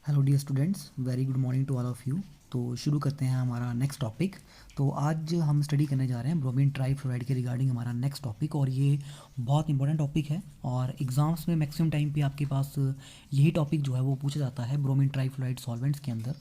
Hello dear students, very good morning to all of you. तो शुरू करते हैं हमारा नेक्स्ट टॉपिक। तो आज हम स्टडी करने जा रहे हैं ब्रोमीन ट्राईफ्लोराइड के रिगार्डिंग हमारा नेक्स्ट टॉपिक, और ये बहुत इंपॉर्टेंट टॉपिक है और एग्ज़ाम्स में मैक्सिमम टाइम पे आपके पास यही टॉपिक जो है वो पूछा जाता है ब्रोमीन ट्राईफ्लोराइड सॉल्वेंट्स के अंदर।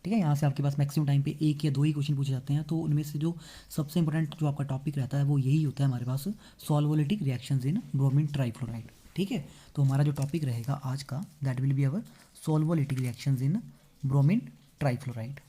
ठीक है, यहाँ से आपके पास मैक्सिमम टाइम पे एक या दो ही क्वेश्चन पूछे जाते हैं। तो उनमें से जो सबसे इंपॉर्टेंट जो आपका टॉपिक रहता है वो यही होता है हमारे पास, solvolytic reactions in bromine trifluoride. ठीक है, तो हमारा जो टॉपिक रहेगा आज का, that will be our solvolytic reactions in bromine trifluoride.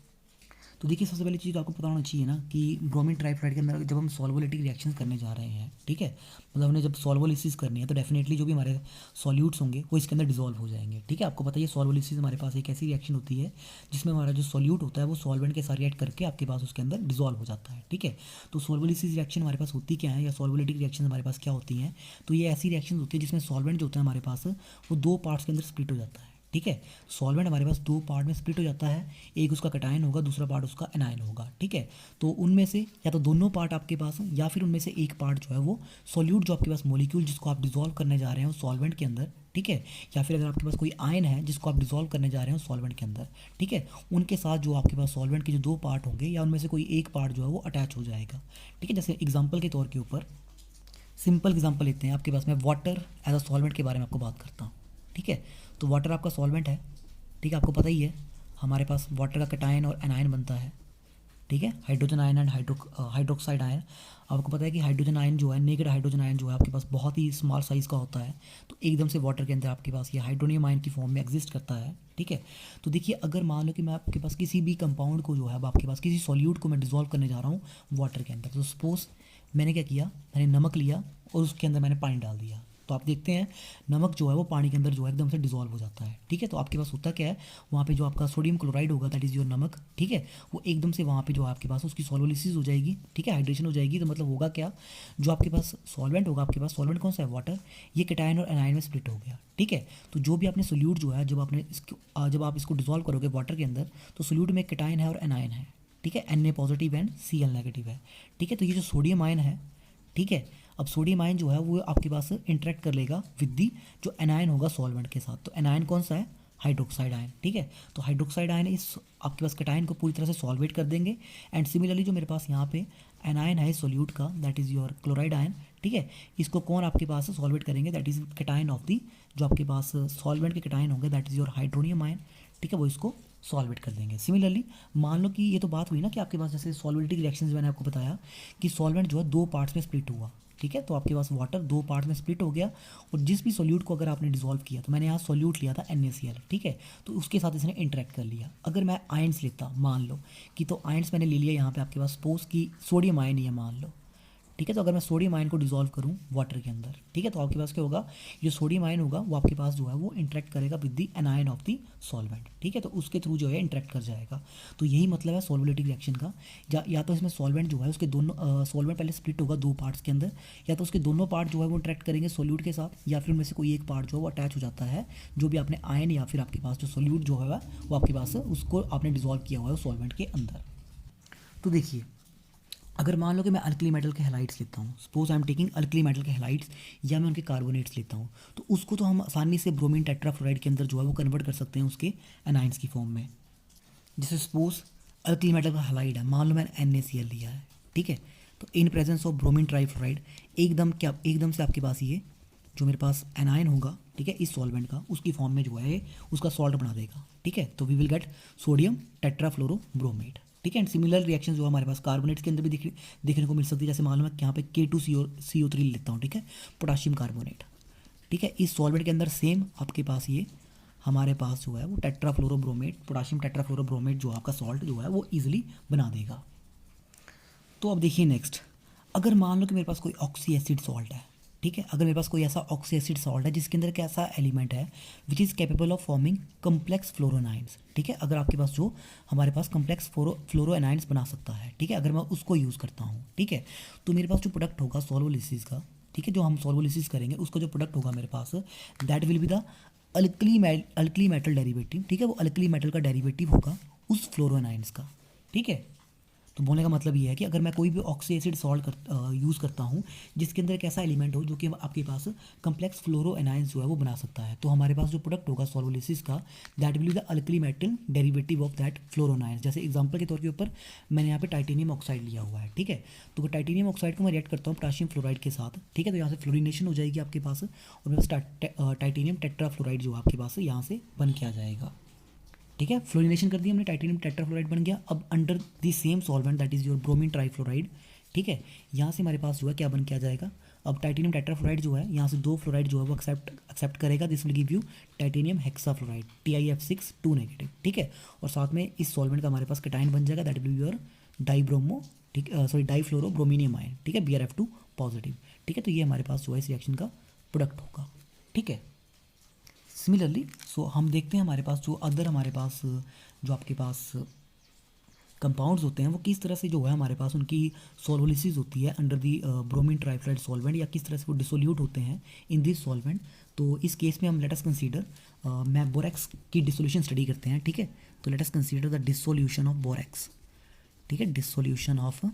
तो देखिए, सबसे पहली चीज़ तो आपको पता होना चाहिए ना कि ब्रोमीन ट्राईफ्लोराइड के अंदर जब हम सॉल्वोलिटिक रिएक्शंस करने जा रहे हैं, ठीक है, मतलब हमने जब सॉल्वोलिसिस करनी है तो डेफिनेटली जो भी हमारे सॉल्यूट्स होंगे वो इसके अंदर डिजोल्व हो जाएंगे। ठीक है, आपको पता है सॉल्वोलिसिस हमारे पास एक ऐसी रिएक्शन होती है जिसमें हमारा जो सॉल्यूट होता है वो सॉल्वेंट के साथ रिएक्ट करके आपके पास उसके अंदर डिजोल्व हो जाता है। ठीक है, तो सॉल्वोलिसिस रिएक्शन हमारे पास होती क्या है, या सॉल्वोलिटिक रिएक्शन हमारे पास क्या होती हैं? तो ये ऐसी रिएक्शन होती है जिसमें सॉल्वेंट जो होता है हमारे पास वो दो पार्ट्स के अंदर स्प्लिट हो जाता है। ठीक है, सॉल्वेंट हमारे पास दो पार्ट में स्प्लिट हो जाता है, एक उसका कटायन होगा, दूसरा पार्ट उसका एनायन होगा। ठीक है, तो उनमें से या तो दोनों पार्ट आपके पास हैं या फिर उनमें से एक पार्ट जो है वो सॉल्यूट जो आपके पास मॉलिक्यूल जिसको आप डिजोल्व करने जा रहे हैं सॉल्वेंट के अंदर, ठीक है, या फिर अगर आपके पास कोई आयन है जिसको आप डिजोल्व करने जा रहे हैं सॉल्वेंट के अंदर, ठीक है, उनके साथ जो आपके पास सॉल्वेंट के जो दो पार्ट होंगे या उनमें से कोई एक पार्ट जो है वो अटैच हो जाएगा। ठीक है, जैसे एग्जाम्पल के तौर के ऊपर सिंपल एग्जांपल लेते हैं, आपके पास मैं वाटर एज अ सॉल्वेंट के बारे में आपको बात करता हूँ। ठीक है, तो वाटर आपका सॉल्वेंट है। ठीक है, आपको पता ही है हमारे पास वाटर का कटायन और एनायन बनता है। ठीक है, hydrogen ion and hydroxide ion. आपको पता है कि हाइड्रोजन आयन जो है, नेकेड हाइड्रोजन आयन जो है आपके पास बहुत ही स्मॉल साइज़ का होता है, तो एकदम से वाटर के अंदर आपके पास ये हाइड्रोनियम आयन की फॉर्म में एग्जिस्ट करता है। ठीक है, तो देखिए, अगर मान लो कि मैं आपके पास किसी भी कंपाउंड को जो है, अब आपके पास किसी सॉल्यूट को मैं डिजोल्व करने जा रहा हूँ वाटर के अंदर, तो सपोज मैंने क्या किया, मैंने नमक लिया और उसके अंदर मैंने पानी डाल दिया, तो आप देखते हैं नमक जो है वो पानी के अंदर जो है एकदम से डिजोल्व हो जाता है। ठीक है, तो आपके पास होता क्या है, वहाँ पे जो आपका सोडियम क्लोराइड होगा, दैट इज़ योर नमक, ठीक है, वो एकदम से वहाँ पे जो आपके पास उसकी सॉल्वोलिसिस हो जाएगी। ठीक है, हाइड्रेशन हो जाएगी, तो मतलब होगा क्या, जो आपके पास सॉल्वेंट होगा, आपके पास सॉल्वेंट कौन सा है, वाटर, ये कैटायन और एनायन में स्प्लिट हो गया। ठीक है, तो जो भी आपने सोल्यूट जो है, जब आप इसको डिजोल्व करोगे वाटर के अंदर, तो सोल्यूट में कैटायन है और एनायन है। ठीक है, Na positive and Cl negative है। ठीक है, तो ये जो सोडियम आयन है, ठीक है, अब सोडियम आयन जो है वो आपके पास इंटरेक्ट कर लेगा विद दी जो एनायन होगा सॉल्वेंट के साथ। तो एनायन कौन सा है, हाइड्रोक्साइड आयन। ठीक है, तो हाइड्रोक्साइड आयन इस आपके पास कैटायन को पूरी तरह से सॉल्वेट कर देंगे। एंड सिमिलरली जो मेरे पास यहाँ पे एनायन है सोल्यूट का, that is your chloride ion. ठीक है, इसको कौन आपके पास सॉल्वेट करेंगे, that is cation of the, जो आपके पास सॉल्वेंट के कैटायन होंगे, that is your hydronium ion. ठीक है, वो इसको सॉल्वेट कर देंगे। सिमिलरली मान लो कि ये तो बात हुई ना कि आपके पास जैसे सॉल्वेटिक रिएक्शंस मैंने आपको बताया कि सॉल्वेंट जो है दो पार्ट्स में स्प्लिट हुआ। ठीक है, तो आपके पास वाटर दो पार्ट में स्प्लिट हो गया, और जिस भी सोल्यूट को अगर आपने डिसॉल्व किया, तो मैंने यहाँ सोल्यूट लिया था NaCl, ठीक है, तो उसके साथ इसने इंटरेक्ट कर लिया। अगर मैं आयंस लेता, मान लो कि, तो आयंस मैंने ले लिया यहाँ पे आपके पास, सपोज की सोडियम आयन ही है मान लो। ठीक है, तो अगर मैं सोडियम आयन को डिसॉल्व करूँ वाटर के अंदर, ठीक है, तो आपके पास क्या होगा, जो सोडियम आयन होगा वो आपके पास जो है वो इंटरेक्ट करेगा with the anion of the solvent. ठीक है, तो उसके थ्रू जो है इंटरेक्ट कर जाएगा। तो यही मतलब है सॉल्वोलिटिक रिएक्शन का। या तो इसमें सॉल्वेंट जो है उसके दोनों सॉल्वेंट पहले स्प्लिट होगा दो पार्ट्स के अंदर, या तो उसके दोनों पार्ट जो है वो इंटरेक्ट करेंगे सोल्यूट के साथ, या फिर उनमें से कोई एक पार्ट जो है वो अटैच हो जाता है, जो भी आपने आयन या फिर आपके पास जो सोल्यूट जो है वो आपके पास उसको आपने डिजॉल्व किया हुआ है सॉल्वेंट के अंदर। तो देखिए, अगर मान लो कि मैं अल्कली मेटल के हैलाइड्स लेता हूँ, suppose I am taking alkali metal के हैलाइड्स, या मैं उनके कार्बोनेट्स लेता हूँ, तो उसको तो हम आसानी से ब्रोमीन टेट्राफ्लोराइड के अंदर जो है वो कन्वर्ट कर सकते हैं उसके एनाइंस की फॉर्म में। जैसे सपोज अल्कली मेटल का हैलाइड है, मान लो मैंने NaCl लिया है, ठीक है, तो in presence of bromine trifluoride एकदम से आपके पास ये जो मेरे पास एनायन होगा, ठीक है, इस सॉल्वेंट का, उसकी फॉर्म में जो है उसका सॉल्ट बना देगा। ठीक है, तो वी विल गेट सोडियम टेट्राफ्लोरोब्रोमेट। ठीक है, एंड सिमिलर रिएक्शन जो हमारे पास कार्बोनेट्स के अंदर भी देखने को मिल सकती है। जैसे मान लो मैं यहाँ पे K2CO3 लेता हूँ, ठीक है, पोटाशियम कार्बोनेट। ठीक है, इस सॉल्वेंट के अंदर सेम आपके पास ये हमारे पास जो है वो टेट्राफ्लोरोब्रोमेट, पोटाशियम टेट्राफ्लोरोब्रोमेट जो आपका सॉल्ट जो है वो ईजिली बना देगा। तो अब देखिए नेक्स्ट, अगर मान लो कि मेरे पास कोई ऑक्सी एसिड सॉल्ट है, ठीक है, अगर मेरे पास कोई ऐसा ऑक्सी एसिड सॉल्ट है जिसके अंदर कैसा एलिमेंट है which is capable of forming complex fluoroanions. ठीक है, अगर आपके पास जो हमारे पास कम्प्लेक्स फ्लोरोनाइन्स बना सकता है, ठीक है, अगर मैं उसको यूज़ करता हूँ, ठीक है, तो मेरे पास जो प्रोडक्ट होगा सॉल्वोलिसिस का, ठीक है, जो हम सॉल्वोलिसिस करेंगे उसका जो प्रोडक्ट होगा मेरे पास, that will be the alkali metal derivative. ठीक है, वो अल्कली मेटल का डेरिवेटिव होगा उस फ्लोरोनाइन्स का। ठीक है, तो बोलने का मतलब ये है कि अगर मैं कोई भी ऑक्सी एसिड सॉल्ट यूज़ करता हूँ जिसके अंदर एक ऐसा एलिमेंट हो जो कि आपके पास कम्प्लेक्स फ्लोरो एनायंस जो है वो बना सकता है, तो हमारे पास जो प्रोडक्ट होगा सॉल्वोलिसिस का, that will be the alkali metal derivative of that fluoroanions. जैसे एग्जांपल के तौर के ऊपर मैंने यहाँ पे टाइटेनियम ऑक्साइड लिया हुआ है, ठीक है। तो टाइटेनियम ऑक्साइड को मैं रिएक्ट करता हूँ पोटेशियम फ्लोराइड के साथ, ठीक है। तो यहाँ से फ्लोरिनेशन हो जाएगी आपके पास, और मेरे पास टाइटेनियम टेट्राफ्लोराइड जो आपके पास यहाँ से बन के आ जाएगा, ठीक है। फ्लोरिनेशन कर दिया हमने, टाइटेनियम टेट्राफ्लोराइड बन गया। अब under the same solvent that is your bromine trifluoride, ठीक है, यहाँ से हमारे पास जो है क्या बन के आ जाएगा। अब टाइटेनियम टेट्राफ्लोराइड जो है यहाँ से 2 फ्लोराइड जो है वो एक्सेप्ट करेगा, this will give you titanium hexafluoride TiF6 2 negative, ठीक है। और साथ में इस सॉल्वेंट का हमारे पास कैटायन बन जाएगा, that will be your dibromo, ठीक, सॉरी डाइफ्लोरो ब्रोमीनियम आयन, ठीक है, BrF2 पॉजिटिव, ठीक है। तो ये हमारे पास जो है इस रिएक्शन का प्रोडक्ट होगा, ठीक है। सिमिलरली सो हम देखते हैं हमारे पास जो अदर हमारे पास जो आपके पास कंपाउंड्स होते हैं वो किस तरह से जो है हमारे पास उनकी सॉल्वोलिसिस होती है under the bromine trifluoride solvent, या किस तरह से वो डिसोल्यूट होते हैं इन दिस सॉल्वेंट। तो इस केस में हम लेट अस कंसीडर मैं बोरेक्स की डिसोल्यूशन स्टडी करते हैं, ठीक है। तो late us consider the dissolution of borax, ठीक है, डिसोल्यूशन ऑफ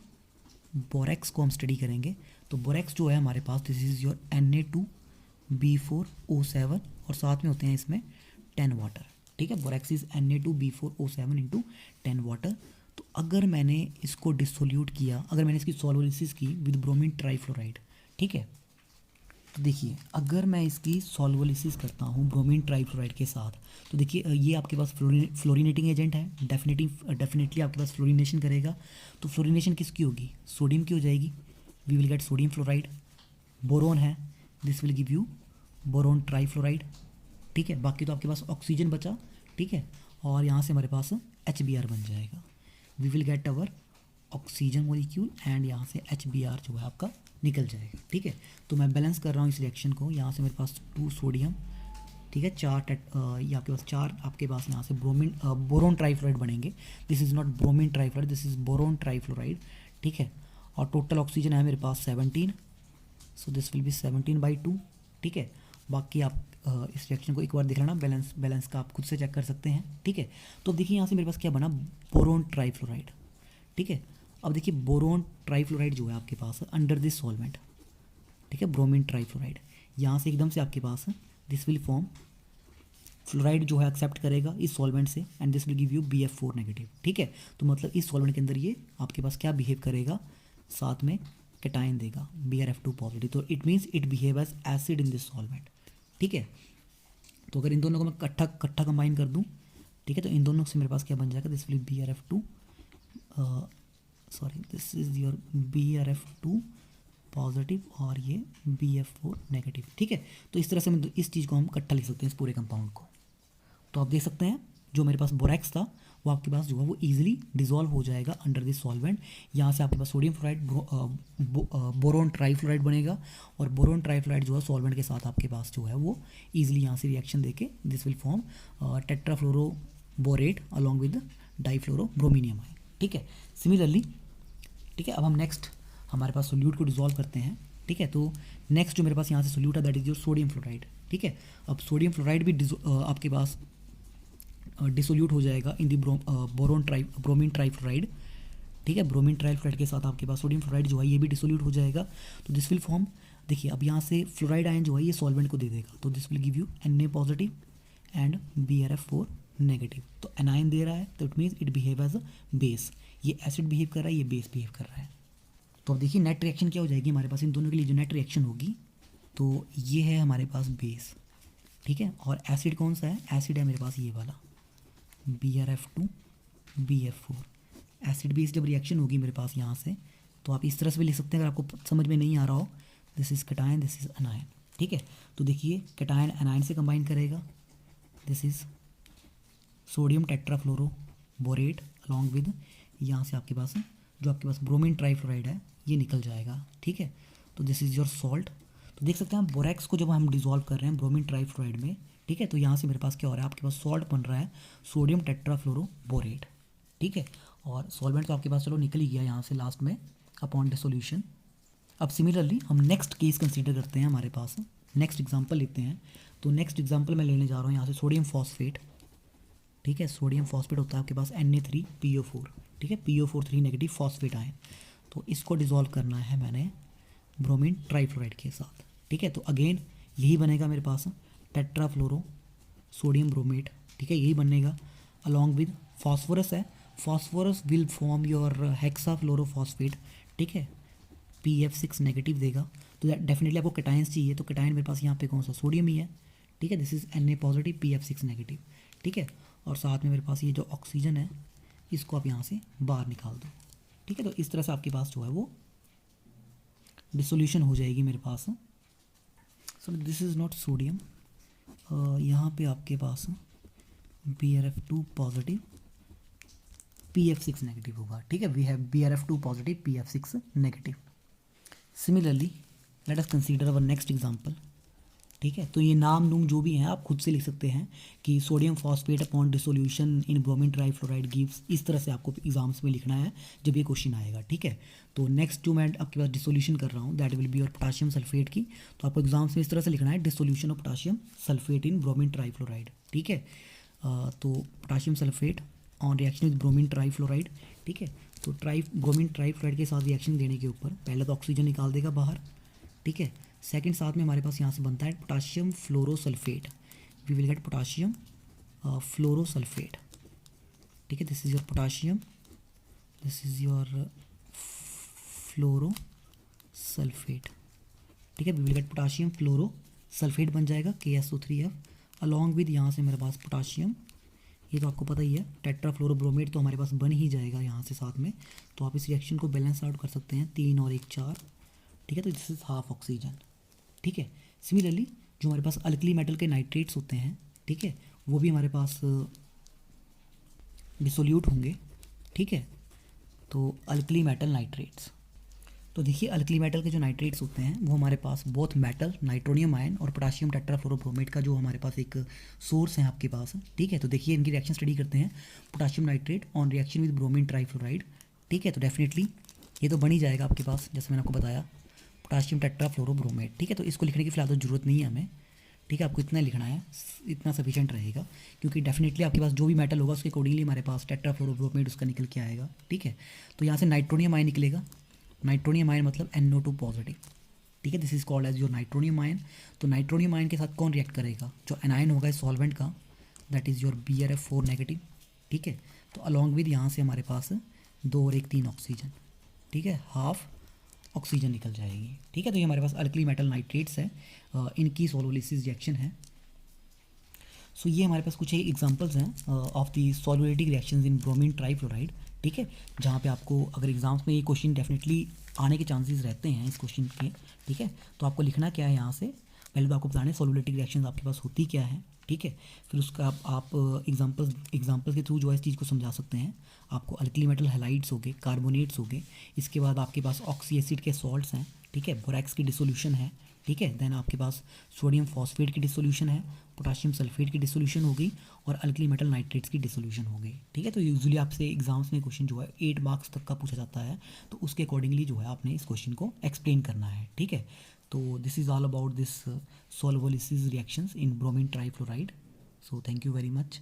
बोरेक्स को हम स्टडी करेंगे। तो बोरेक्स जो है हमारे पास दिस इज़ योर Na2B4O7 और साथ में होते हैं इसमें 10 वाटर, ठीक है। Borax is Na2B4O7 into 10 water. तो अगर मैंने इसको डिसोल्यूट किया, अगर मैंने इसकी सॉल्वोलिसिस की विद ब्रोमीन ट्राइफ्लोराइड, ठीक है, तो देखिए अगर मैं इसकी सॉल्वोलिसिस करता हूँ ब्रोमीन ट्राइफ्लोराइड के साथ, तो देखिए ये आपके पास फ्लोरिनेटिंग एजेंट है, डेफिनेटली आपके पास फ्लोरिनेशन करेगा। तो फ्लोरिनेशन किसकी होगी, सोडियम की हो जाएगी, we will get sodium fluoride. Boron है, this will give you boron trifluoride, ठीक है। बाकी तो आपके पास ऑक्सीजन बचा, ठीक है, और यहाँ से हमारे पास HBr बन जाएगा, we will get our oxygen molecule and यहाँ से HBr जो है आपका निकल जाएगा, ठीक है। तो मैं बैलेंस कर रहा हूँ इस रिएक्शन को, यहाँ से मेरे पास 2 सोडियम, ठीक है, 4 ये आपके पास 4 आपके पास यहाँ से बोरोन ट्राइफ्लोराइड बनेंगे। This is not bromine trifluoride, this is boron trifluoride, ठीक है। और टोटल ऑक्सीजन है मेरे पास 17, सो दिस विल बी 17/2, ठीक है। बाकी आप इस रिएक्शन को एक बार देख लेना, बैलेंस का आप खुद से चेक कर सकते हैं, ठीक है। तो देखिए यहाँ से मेरे पास क्या बना, बोरोन ट्राइफ्लोराइड, ठीक है। अब देखिए बोरोन ट्राइफ्लोराइड जो है आपके पास अंडर दिस सॉल्वेंट, ठीक है, ब्रोमीन ट्राइफ्लोराइड, यहाँ से एकदम से आपके पास दिस विल फॉर्म फ्लोराइड जो है एक्सेप्ट करेगा इस सॉल्वेंट से and this will give you BF4 negative, ठीक है। तो मतलब इस सॉल्वेंट के अंदर ये आपके पास क्या बिहेव करेगा, साथ में कैटायन देगा BrF2 पॉजिटिव, तो it means it behave as acid in this solvent, ठीक है। तो अगर इन दोनों को मैं इकट्ठा कंबाइन कर दूं, ठीक है, तो इन दोनों से मेरे पास क्या बन जाएगा, this will BrF2 sorry this is your BrF2 positive और ये BF4 नेगेटिव, ठीक है। तो इस तरह से हम इस चीज़ को हम इकट्ठा लिख सकते हैं इस पूरे कंपाउंड को। तो आप देख सकते हैं जो मेरे पास बोरेक्स था वो आपके पास जो है वो ईजिली डिजोल्व हो जाएगा अंडर दिस सॉल्वेंट। यहाँ से आपके पास सोडियम फ्लोराइड बोरोन ट्राइफ्लोराइड बनेगा, और बोरोन ट्राइफ्लोराइड जो है सॉल्वेंट के साथ आपके पास जो है वो ईजिली यहाँ से रिएक्शन देके this will form tetrafluoroborate along with difluorobrominium ion, ठीक है। सिमिलरली, ठीक है, अब हम नेक्स्ट हमारे पास सोल्यूट को डिजोल्व करते हैं, ठीक है। तो नेक्स्ट जो मेरे पास यहाँ से सोल्यूट है that is your sodium fluoride, ठीक है। अब सोडियम फ्लोराइड भी आपके पास डिसोल्यूट हो जाएगा इन दी ब्रोमीन ट्राइफ्लोराइड, ठीक है। ब्रोमीन ट्राइफ्लोराइड के साथ आपके पास सोडियम फ्लोराइड जो है ये भी डिसोल्यूट हो जाएगा। तो दिस विल फॉर्म, देखिए अब यहाँ से फ्लोराइड आयन जो है ये सॉल्वेंट को दे देगा, तो this will give you Na positive and BrF4 negative. तो एनायन दे रहा है तो it means it behave as a base, ये एसिड बिहेव कर रहा है, ये बेस बिहेव कर रहा है। तो अब देखिए नेट रिएक्शन क्या हो जाएगी हमारे पास, इन दोनों के लिए जो नेट रिएक्शन होगी, तो ये है हमारे पास बेस, ठीक है। और एसिड कौन सा है, एसिड है मेरे पास ये वाला BrF2 BF4। एसिड बेस जब रिएक्शन होगी मेरे पास यहाँ से, तो आप इस तरह से भी लिख सकते हैं अगर आपको समझ में नहीं आ रहा हो, this is cation, this is अनायन, ठीक है। तो देखिए कैटायन अनायन से कंबाइन करेगा, this is sodium tetrafluoro borate along with यहाँ से आपके पास जो आपके पास ब्रोमीन ट्राइफ्लोराइड है ये निकल जाएगा, ठीक है। तो दिस इज़ योर सॉल्ट। तो देख सकते हैं हम बोरेक्स को जब हम डिजोल्व कर रहे हैं ब्रोमीन ट्राइफ्लोराइड में, ठीक है, तो यहाँ से मेरे पास क्या हो रहा है, आपके पास सॉल्ट बन रहा है सोडियम टेट्राफ्लोरो बोरेट, ठीक है। और सॉल्वेंट तो आपके पास चलो निकल ही गया यहाँ से लास्ट में अपॉन डिसोल्यूशन। अब सिमिलरली हम नेक्स्ट केस कंसीडर करते हैं, हमारे पास नेक्स्ट एग्जांपल लेते हैं। तो नेक्स्ट एग्जांपल मैं लेने जा रहा हूँ यहाँ से सोडियम फॉस्फेट, ठीक है। सोडियम फॉस्फेट होता है आपके पास Na3PO4, ठीक है, PO4 3 नेगेटिव फॉस्फेट आयन। तो इसको डिज़ोल्व करना है मैंने ब्रोमीन ट्राईफ्लोराइड के साथ, ठीक है। तो अगेन यही बनेगा मेरे पास टेट्राफ्लोरो सोडियम ब्रोमेट, ठीक है, यही बनेगा अलॉन्ग विद फॉस्फोरस है। फॉस्फोरस विल फॉर्म योर हेक्साफ्लोरोफॉस्फेट, ठीक है, PF6 नेगेटिव देगा। तो डेफिनेटली आपको कैटायंस चाहिए, तो कैटायन मेरे पास यहाँ पे कौन सा सोडियम ही है, ठीक है, this is Na positive PF6 negative, ठीक है। और साथ में मेरे पास ये जो ऑक्सीजन है इसको आप यहाँ से बाहर निकाल दो, ठीक है। तो इस तरह से आपके पास जो है वो डिसोल्यूशन हो जाएगी मेरे पास। So this is not sodium, यहाँ पे आपके पास BrF2 पॉजिटिव PF6 नेगेटिव होगा, ठीक है। We have BrF2 positive PF6 negative. Similarly let us consider our next example, ठीक है। तो ये नाम नूम जो भी हैं आप खुद से लिख सकते हैं कि सोडियम फॉस्फेट अपॉन डिसोल्यूशन इन ब्रोमीन ट्राईफ्लोराइड गिव्स, इस तरह से आपको एग्जाम्स में लिखना है जब ये क्वेश्चन आएगा, ठीक है। तो नेक्स्ट जो मैं आपके पास डिसोल्यूशन कर रहा हूँ that will be your potassium sulphate की। तो आपको एग्जाम्स में इस तरह से लिखना है dissolution of potassium sulphate in bromine trifluoride, ठीक है। तो potassium sulphate on reaction with bromine trifluoride, ठीक है। तो ब्रोमीन ट्राईफ्लोराइड के साथ रिएक्शन देने के ऊपर पहले तो ऑक्सीजन निकाल देगा बाहर, ठीक है। सेकंड साथ में हमारे पास यहाँ से बनता है potassium fluorosulphate, we will get potassium fluorosulphate, ठीक है। This is your potassium, this is your fluorosulphate, ठीक है, we will get potassium fluorosulphate बन जाएगा KSO3F अलॉन्ग विद यहाँ से मेरे पास पोटाशियम, ये तो आपको पता ही है टेट्राफ्लोरोब्रोमेट तो हमारे पास बन ही जाएगा यहाँ से साथ में। तो आप इस रिएक्शन को बैलेंस आउट कर सकते हैं, 3 और 1 4, ठीक है। तो दिस इज हाफ ऑक्सीजन, ठीक है। सिमिलरली जो हमारे पास अल्कली मेटल के नाइट्रेट्स होते हैं, ठीक है, वो भी हमारे पास डिसोल्यूट होंगे, ठीक है। तो अल्कली मेटल नाइट्रेट्स, तो देखिए अल्कली मेटल के जो नाइट्रेट्स होते हैं वो हमारे पास बोथ मेटल नाइट्रोनियम आयन और पोटाशियम टेट्राफ्लोरोब्रोमेट का जो हमारे पास एक सोर्स है आपके पास, ठीक है। तो देखिए इनकी रिएक्शन स्टडी करते हैं, potassium nitrate on reaction with bromine trifluoride, ठीक है। तो डेफिनेटली ये तो बन ही जाएगा आपके पास, जैसे मैंने आपको बताया पोटाशियम टेट्राफ्लोरोब्रोमेट, ठीक है। तो इसको लिखने की फिलहाल तो जरूरत नहीं है हमें, ठीक है, आपको इतना लिखना है, इतना सफिशिएंट रहेगा, क्योंकि डेफिनेटली आपके पास जो भी मेटल होगा उसके अकॉर्डिंगली हमारे पास टेट्राफ्लोरोब्रोमेट उसका निकल के आएगा, ठीक है। तो यहाँ से नाइट्रोनियम आयन निकलेगा, नाइट्रोनियम आयन मतलब NO2 पॉजिटिव, ठीक है, this is called as your nitronium ion. तो नाइट्रोनियम आयन के साथ कौन रिएक्ट करेगा, जो एनायन होगा इस सॉल्वेंट का, that is your BrF4 negative, ठीक है। तो अलॉन्ग विद यहाँ से हमारे पास 2 और 1 3 ऑक्सीजन, ठीक है, हाफ ऑक्सीजन निकल जाएगी, ठीक है। तो ये हमारे पास अल्कली मेटल नाइट्रेट्स है, इनकी सोलोलिसिस रिएक्शन है। सो ये हमारे पास कुछ एग्जांपल्स हैं of the solvolytic reactions in bromine trifluoride, ठीक है, जहाँ पे आपको अगर एग्जाम्स में ये क्वेश्चन डेफिनेटली आने के चांसेस रहते हैं इस क्वेश्चन के, ठीक है। तो आपको लिखना क्या है यहाँ से, पहले तो आपको बताना है सॉल्युलेटिक रिएक्शंस आपके पास होती क्या है, ठीक है। फिर उसका आप एग्जांपल्स के थ्रू जो है इस चीज़ को समझा सकते हैं। आपको अल्कली मेटल हैलाइड्स हो गए, कार्बोनेट्स हो गए, इसके बाद आपके पास ऑक्सी एसिड के सॉल्ट्स हैं, ठीक है, बोरैक्स की डिसोल्यूशन है, ठीक है। देन आपके पास सोडियम फॉस्फेट की डिसोल्यूशन है, पोटाशियम सल्फेट की डिसोल्यूशन हो गई और अल्कली मेटल नाइट्रेट्स की डिसोल्यूशन हो गई, ठीक है। तो यूजुअली आपसे एग्जाम्स में क्वेश्चन जो है 8 मार्क्स तक का पूछा जाता है, तो उसके अकॉर्डिंगली जो है आपने इस क्वेश्चन को एक्सप्लेन करना है, ठीक है। तो this is all about this solvolysis reactions in bromine trifluoride. So thank you very much.